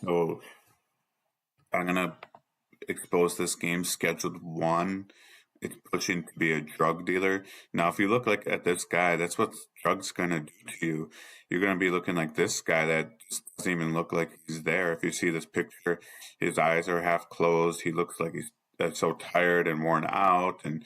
So I'm gonna expose this game. Scheduled one. It's pushing to be a drug dealer. Now, if you look like at this guy, that's what drugs gonna do to you. You're gonna be looking like this guy that just doesn't even look like he's there. If you see this picture, his eyes are half closed. He looks like he's so tired and worn out, and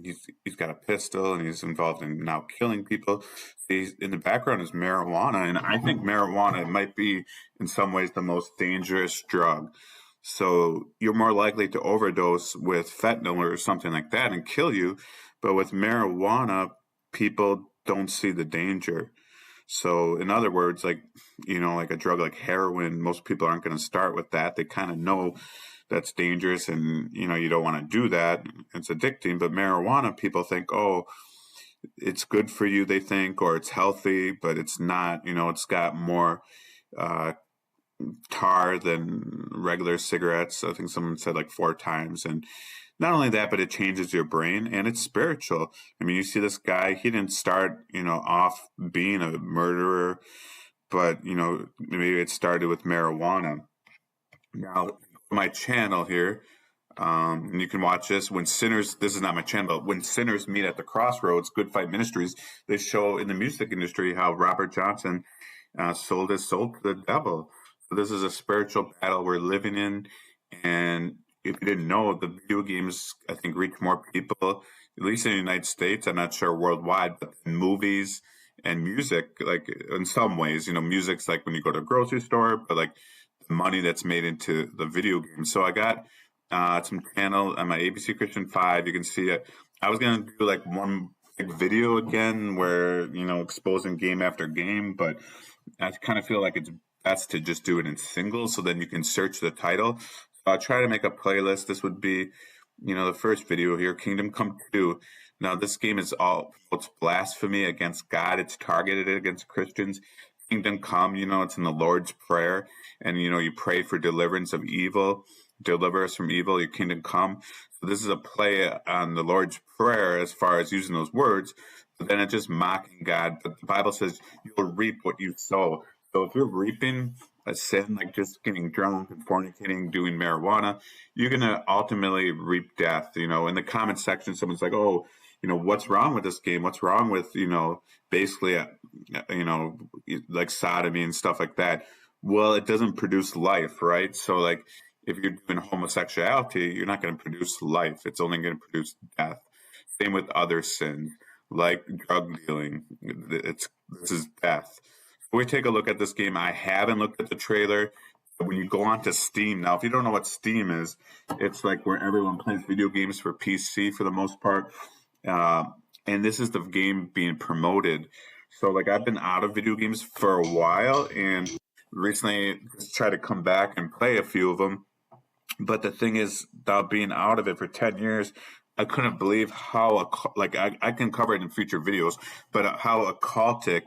he's got a pistol and he's involved in now killing people. He's in the background is marijuana, and I think marijuana might be in some ways the most dangerous drug. So you're more likely to overdose with fentanyl or something like that and kill you. But with marijuana, people don't see the danger. So in other words, like, like a drug like heroin, most people aren't going to start with that. They kind of know that's dangerous and, you don't want to do that. It's addicting. But marijuana, people think, oh, it's good for you, they think, or it's healthy, but it's not. It's got more uh, tar than regular cigarettes. I think someone said like 4 times. And not only that, but it changes your brain and it's spiritual. I mean, you see this guy, he didn't start, off being a murderer, but, maybe it started with marijuana. Now, my channel here, and you can watch this this is not my channel, but when sinners meet at the crossroads, Good Fight Ministries, they show in the music industry how Robert Johnson sold his soul to the devil. So this is a spiritual battle we're living in. And if you didn't know, the video games, I think, reach more people, at least in the United States. I'm not sure worldwide, but in movies and music, like in some ways, music's like when you go to a grocery store, but like the money that's made into the video game. So I got some channel on my ABC Christian 5. You can see it. I was going to do like one big video again where, exposing game after game, but I kind of feel like it's best to just do it in singles so then you can search the title. So I'll try to make a playlist. This would be, the first video here, Kingdom Come 2. Now, this game is it's blasphemy against God. It's targeted against Christians. Kingdom Come, it's in the Lord's Prayer. And, you pray for deliverance of evil. Deliver us from evil, your kingdom come. So this is a play on the Lord's Prayer as far as using those words. But then it's just mocking God. But the Bible says you'll reap what you sow. So if you're reaping a sin, like just getting drunk and fornicating, doing marijuana, you're going to ultimately reap death. In the comment section, someone's like, oh, what's wrong with this game? What's wrong with, basically, like sodomy and stuff like that? Well, it doesn't produce life, right? So like if you're doing homosexuality, you're not going to produce life. It's only going to produce death. Same with other sins, like drug dealing. This is death. We take a look at this game. I haven't looked at the trailer. When you go onto Steam, now if you don't know what Steam is, it's like where everyone plays video games for PC for the most part. And this is the game being promoted. So like I've been out of video games for a while and recently just tried to come back and play a few of them. But the thing is, without being out of it for 10 years, I couldn't believe how, I can cover it in future videos, but how occultic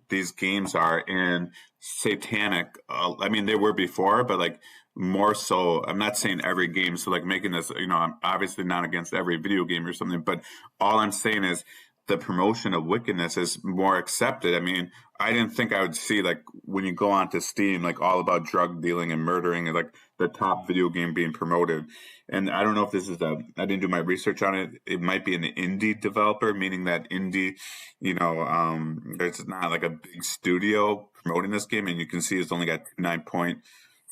these games are and satanic. I mean, they were before, but like more so. I'm not saying every game. So like making this, I'm obviously not against every video game or something, but all I'm saying is the promotion of wickedness is more accepted. I mean, I didn't think I would see like when you go onto Steam, like all about drug dealing and murdering and like the top video game being promoted. And I don't know if this is I didn't do my research on it. It might be an indie developer, meaning that indie, there's not like a big studio promoting this game. And you can see it's only got 9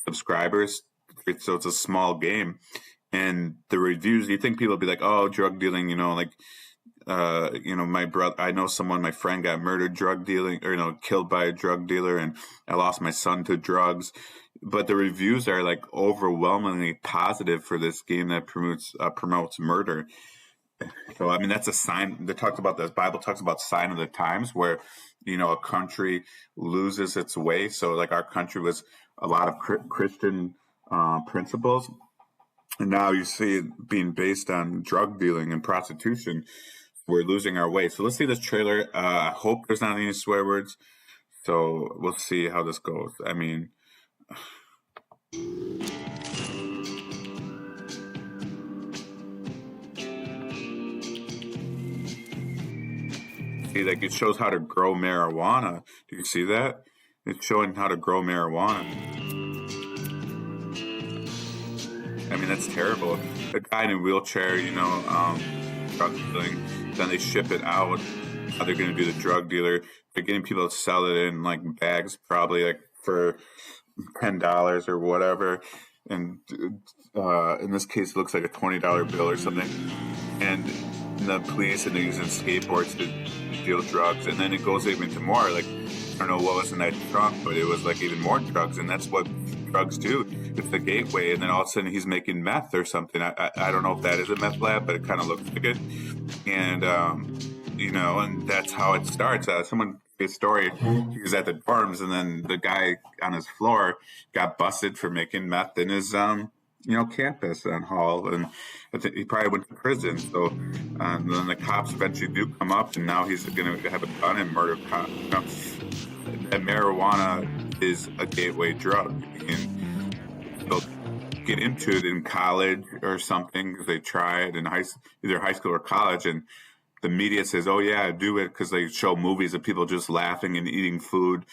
subscribers. So it's a small game. And the reviews, you think people will be like, oh, drug dealing, my brother, I know someone, my friend got murdered drug dealing or, killed by a drug dealer and I lost my son to drugs. But the reviews are like overwhelmingly positive for this game that promotes murder. So, I mean, that's a sign that talks about this. Bible talks about sign of the times where, a country loses its way. So like our country was a lot of Christian principles. And now you see it being based on drug dealing and prostitution. We're losing our way. So let's see this trailer. I hope there's not any swear words. So we'll see how this goes. I mean, see, like it shows how to grow marijuana. Do you see that? It's showing how to grow marijuana. I mean, that's terrible. A guy in a wheelchair, drug dealing, then they ship it out. How they're going to do the drug dealer? They're getting people to sell it in like bags, probably like for $10 or whatever. And in this case, it looks like a $20 bill or something. And the police, and they're using skateboards to deal drugs. And then it goes even to more. Like, I don't know what was in that trunk, but it was like even more drugs. And that's what drugs do. It's the gateway. And then all of a sudden he's making meth or something. I don't know if that is a meth lab, but it kind of looks like it. And, and that's how it starts. Someone a story. He was at the dorms, and then the guy on his floor got busted for making meth in his, campus on Hall, and I think he probably went to prison. So, and then the cops eventually do come up, and now he's going to have a gun and murder cops. That marijuana is a gateway drug, and they'll get into it in college or something because they try it in either high school or college, and the media says, "Oh yeah, do it," because they show movies of people just laughing and eating food,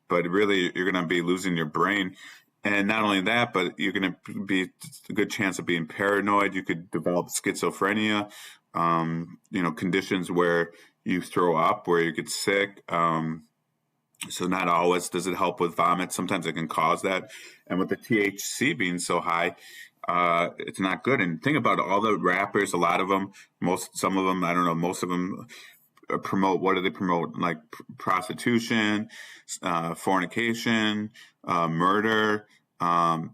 but really you're going to be losing your brain. And not only that, but you're going to be a good chance of being paranoid. You could develop schizophrenia, conditions where you throw up, where you get sick. So not always does it help with vomit. Sometimes it can cause that. And with the THC being so high, it's not good. And think about all the rappers, a lot of them, some of them, I don't know, most of them promote, what do they promote? Like prostitution, fornication, murder,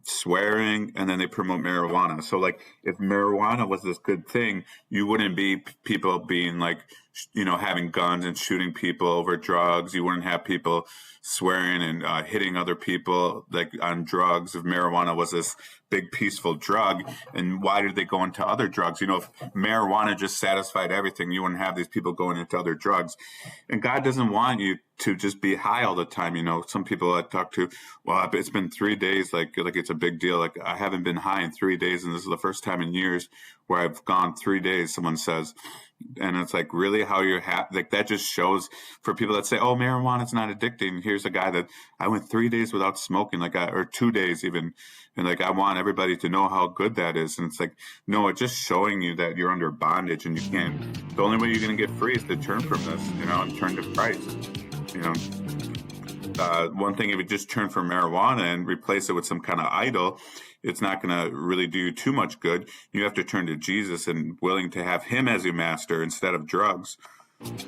swearing, and then they promote marijuana. So like if marijuana was this good thing, you wouldn't be people being like, having guns and shooting people over drugs. You wouldn't have people swearing and hitting other people like on drugs. If marijuana was this big peaceful drug, and why did they go into other drugs? If marijuana just satisfied everything, you wouldn't have these people going into other drugs. And God doesn't want you to just be high all the time. Some people I talk to, well, it's been 3 days, like it's a big deal. Like I haven't been high in 3 days, and this is the first time in years where I've gone 3 days, someone says. And it's like, really, how you're like that just shows for people that say, oh, marijuana's not addicting. Here's a guy that I went 3 days without smoking, or 2 days even. And like, I want everybody to know how good that is. And it's like, no, it's just showing you that you're under bondage and you can't, the only way you're going to get free is to turn from this, and turn to Christ. One thing, if you just turn from marijuana and replace it with some kind of idol, it's not going to really do you too much good. You have to turn to Jesus and willing to have him as your master instead of drugs. Maybe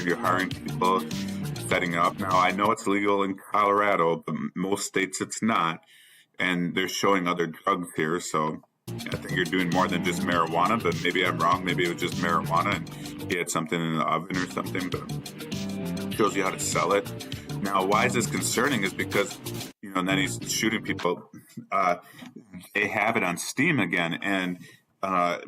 you're hiring people, setting up. Now, I know it's legal in Colorado, but most states it's not. And they're showing other drugs here. So I think you're doing more than just marijuana, but maybe I'm wrong. Maybe it was just marijuana and he had something in the oven or something, but it shows you how to sell it. Now, why is this concerning is because, and then he's shooting people. They have it on Steam again, and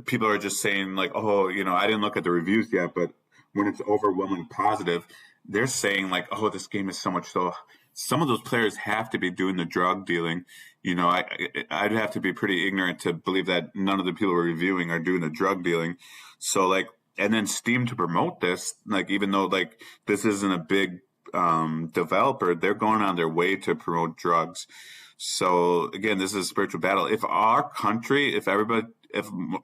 people are just saying like, oh, I didn't look at the reviews yet, but when it's overwhelmingly positive, they're saying like, oh, this game is so much so. Some of those players have to be doing the drug dealing. I'd have to be pretty ignorant to believe that none of the people we're reviewing are doing the drug dealing. So like, and then Steam to promote this, like even though like this isn't a big developer, they're going on their way to promote drugs. So again, this is a spiritual battle. If our country, if a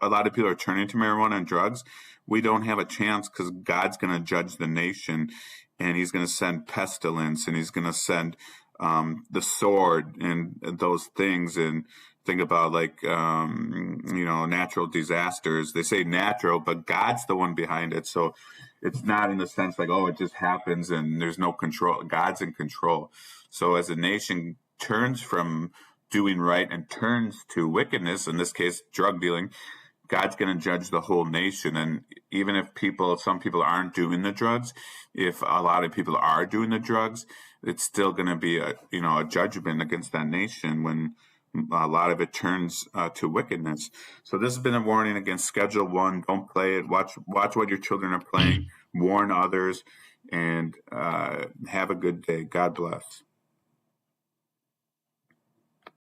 lot of people are turning to marijuana and drugs, we don't have a chance because God's going to judge the nation, and he's going to send pestilence, and he's going to send the sword and those things. And think about like, natural disasters. They say natural, but God's the one behind it. So it's not in the sense like, oh, it just happens and there's no control. God's in control. So as a nation turns from doing right and turns to wickedness, in this case, drug dealing, God's going to judge the whole nation. And even if some people aren't doing the drugs, if a lot of people are doing the drugs, it's still going to be a judgment against that nation when a lot of it turns to wickedness. So this has been a warning against Schedule One. Don't play it. Watch what your children are playing. Warn others, and have a good day. God bless.